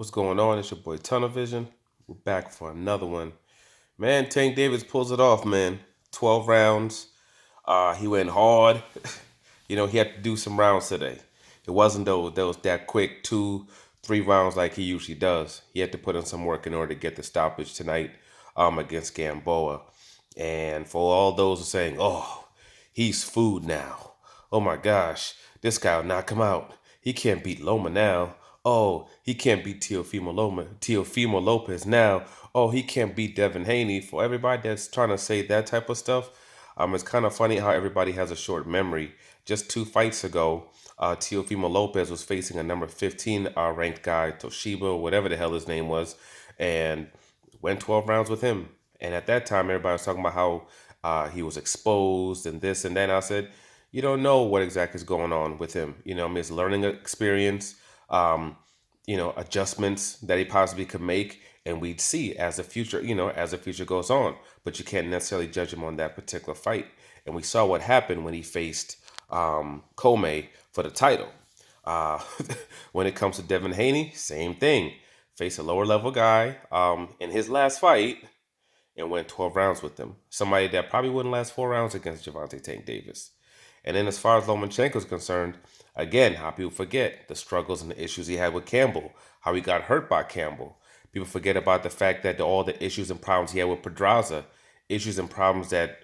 What's going on? It's your boy Tunnel Vision. We're back for another one. Man, Tank Davis pulls it off, man. 12 rounds. He went hard. He had to do some rounds today. It wasn't those that quick 2, 3 rounds like he usually does. He had to put in some work in order to get the stoppage tonight against Gamboa. And for all those who are saying, oh, he's food now. Oh my gosh, this guy will knock him out. He can't beat Loma now. Oh, he can't beat Teofimo Lopez now. Oh, he can't beat Devin Haney. For everybody that's trying to say that type of stuff, it's kind of funny how everybody has a short memory. Just 2 fights ago, Teofimo Lopez was facing a number 15 ranked guy, Toshiba, whatever the hell his name was, and went 12 rounds with him. And at that time, everybody was talking about how he was exposed and this and that. And I said, you don't know what exactly is going on with him. His learning experience, um, adjustments that he possibly could make, and we'd see as the future goes on. But you can't necessarily judge him on that particular fight. And we saw what happened when he faced Comey for the title. Uh, when it comes to Devin Haney, same thing. Face a lower level guy in his last fight and went 12 rounds with him. Somebody that probably wouldn't last 4 rounds against Javante Tank Davis. And then as far as Lomachenko is concerned, again, how people forget the struggles and the issues he had with Campbell, how he got hurt by Campbell. People forget about the fact that all the issues and problems he had with Pedraza, issues and problems that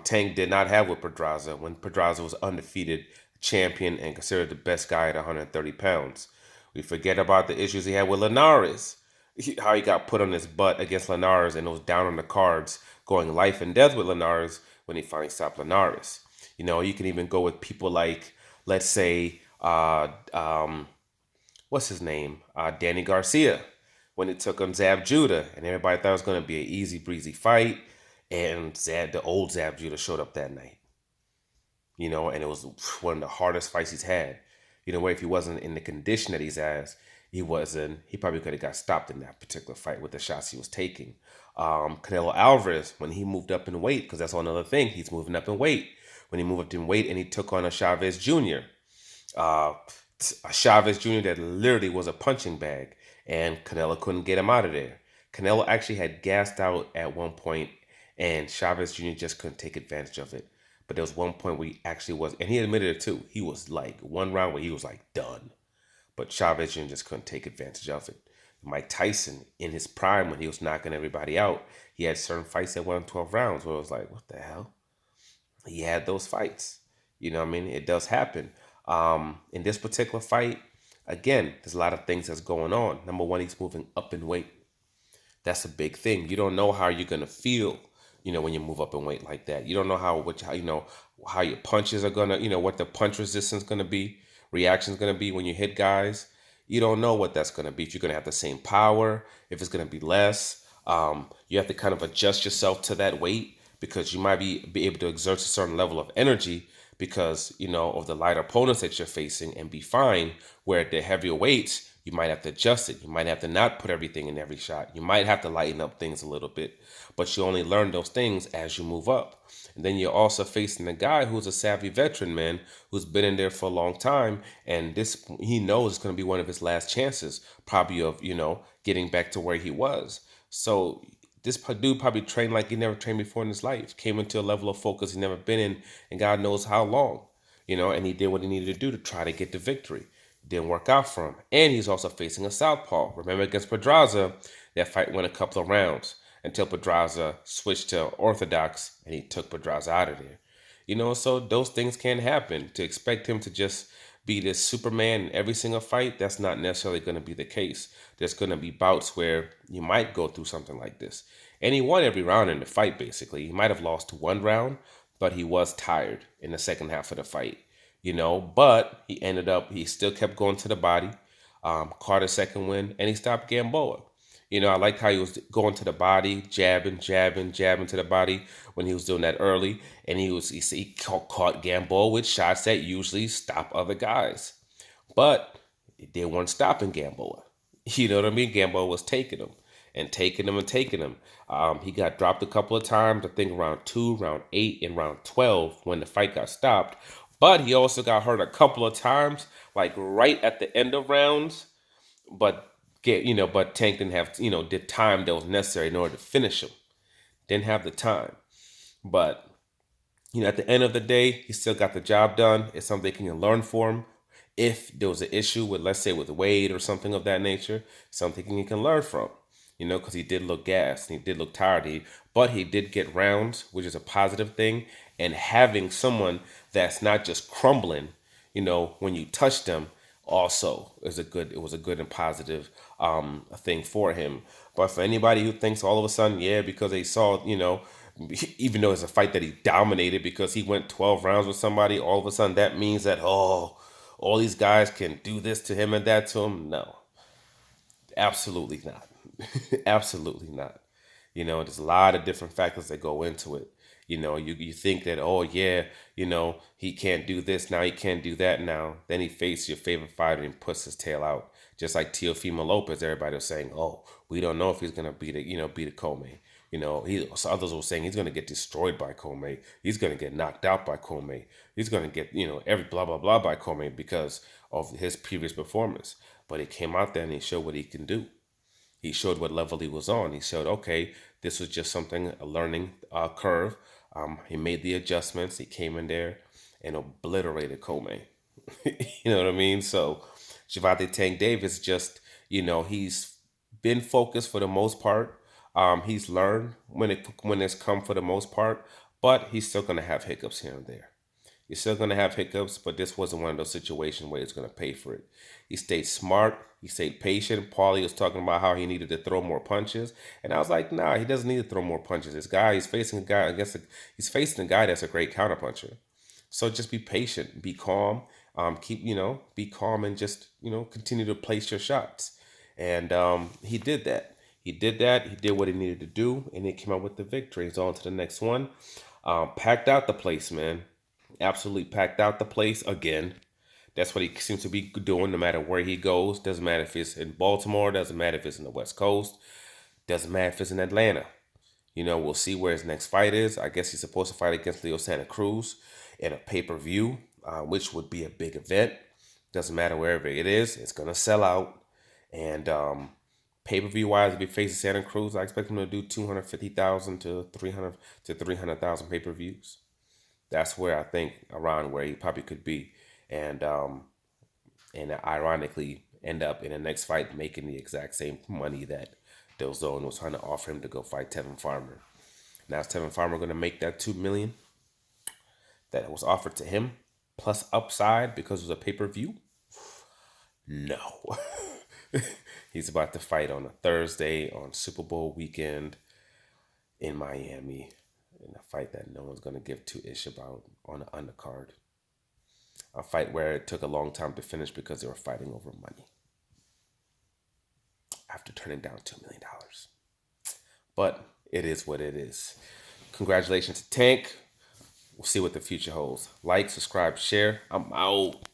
Tank did not have with Pedraza when Pedraza was undefeated champion and considered the best guy at 130 pounds. We forget about the issues he had with Linares, how he got put on his butt against Linares and was down on the cards, going life and death with Linares when he finally stopped Linares. You can even go with people like, let's say, what's his name? Danny Garcia, when it took on Zab Judah, and everybody thought it was going to be an easy breezy fight, and the old Zab Judah showed up that night. And it was one of the hardest fights he's had. Where if he wasn't in the condition that he's as, he wasn't. He probably could have got stopped in that particular fight with the shots he was taking. Canelo Alvarez, when he moved up in weight, because that's another thing, he's moving up in weight. When he moved up in weight and he took on a Chavez Jr., uh, a Chavez Jr. that literally was a punching bag, and Canelo couldn't get him out of there. Canelo actually had gassed out at one point, and Chavez Jr. just couldn't take advantage of it. But there was one point where he actually was, and he admitted it too. He was like one round where he was like done, but Chavez Jr. just couldn't take advantage of it. Mike Tyson, in his prime when he was knocking everybody out, he had certain fights that went 12 rounds where it was like, what the hell? He had those fights. You know what I mean? It does happen. In this particular fight, again, there's a lot of things that's going on. Number one, he's moving up in weight. That's a big thing. You don't know how you're gonna feel, when you move up in weight like that. You don't know how your punches are gonna, what the punch resistance gonna be, reaction's gonna be when you hit guys. You don't know what that's gonna be. If you're gonna have the same power, if it's gonna be less. You have to kind of adjust yourself to that weight because you might be able to exert a certain level of energy because of the lighter opponents that you're facing and be fine. Where at the heavier weights, you might have to adjust it. You might have to not put everything in every shot. You might have to lighten up things a little bit, but you only learn those things as you move up. And then you're also facing a guy who's a savvy veteran, man, who's been in there for a long time, and this he knows it's going to be one of his last chances, probably of getting back to where he was. So this dude probably trained like he never trained before in his life, came into a level of focus he never been in God knows how long, and he did what he needed to do to try to get the victory. Didn't work out for him. And he's also facing a southpaw. Remember against Pedraza, that fight went a couple of rounds until Pedraza switched to orthodox and he took Pedraza out of there. So those things can happen. To expect him to just be this Superman in every single fight, that's not necessarily going to be the case. There's going to be bouts where you might go through something like this. And he won every round in the fight, basically. He might have lost one round, but he was tired in the second half of the fight. But he still kept going to the body, caught a second win, and he stopped Gamboa. I liked how he was going to the body, jabbing, jabbing, jabbing to the body when he was doing that early. And he caught Gamboa with shots that usually stop other guys. But they weren't stopping Gamboa. You know what I mean? Gamboa was taking him and taking him and taking him. He got dropped a couple of times, I think round 2, round 8, and round 12 when the fight got stopped. But he also got hurt a couple of times, like right at the end of rounds but but Tank didn't have the time that was necessary in order to finish him. Didn't have the time, but at the end of the day, he still got the job done. It's something he can learn for him. If there was an issue with, let's say, with Wade or something of that nature, something he can learn from. Because he did look gassed and he did look tired. But he did get rounds, which is a positive thing. And having someone that's not just crumbling, when you touch them, also is a good. It was a good and positive thing for him. But for anybody who thinks all of a sudden, yeah, because they saw, even though it's a fight that he dominated because he went 12 rounds with somebody, all of a sudden that means that, oh, all these guys can do this to him and that to him. No, absolutely not. Absolutely not. There's a lot of different factors that go into it. You think that, oh yeah, he can't do this now, he can't do that now. Then he faces your favorite fighter and puts his tail out. Just like Teofimo Lopez, everybody was saying, oh, we don't know if he's gonna beat a Comey. So others were saying he's gonna get destroyed by Comey. He's gonna get knocked out by Comey. He's gonna get every blah blah blah by Comey because of his previous performance. But he came out there and he showed what he can do. He showed what level he was on. He showed, okay, this was just something, a learning curve. He made the adjustments. He came in there and obliterated Comey. You know what I mean? So Javante Tank Davis just, he's been focused for the most part. He's learned when it's come for the most part, but he's still gonna have hiccups here and there. You're still going to have hiccups, but this wasn't one of those situations where he's going to pay for it. He stayed smart. He stayed patient. Paulie was talking about how he needed to throw more punches. And I was like, nah, he doesn't need to throw more punches. This guy, he's facing a guy that's a great counterpuncher. So just be patient, be calm, be calm and just, continue to place your shots. And he did that. He did that. He did what he needed to do, and he came out with the victory. He's on to the next one. Packed out the place, man. Absolutely packed out the place again. That's what he seems to be doing no matter where he goes. Doesn't matter if it's in Baltimore, doesn't matter if it's in the West Coast, doesn't matter if it's in Atlanta. We'll see where his next fight is. I guess he's supposed to fight against Leo Santa Cruz in a pay-per-view, which would be a big event. Doesn't matter wherever it is, it's going to sell out. And pay-per-view wise, if he faces Santa Cruz, I expect him to do 250,000 to 300,000 pay-per-views. That's where I think around where he probably could be, and ironically end up in the next fight making the exact same money that Delzone was trying to offer him to go fight Tevin Farmer. Now is Tevin Farmer going to make that $2 million that was offered to him plus upside because it was a pay-per-view? No. He's about to fight on a Thursday on Super Bowl weekend in Miami in a fight that no one's going to give two ish about on the undercard. A fight where it took a long time to finish because they were fighting over money after turning down $2 million. But it is what it is. Congratulations to Tank. We'll see what the future holds. Like, subscribe, share. I'm out.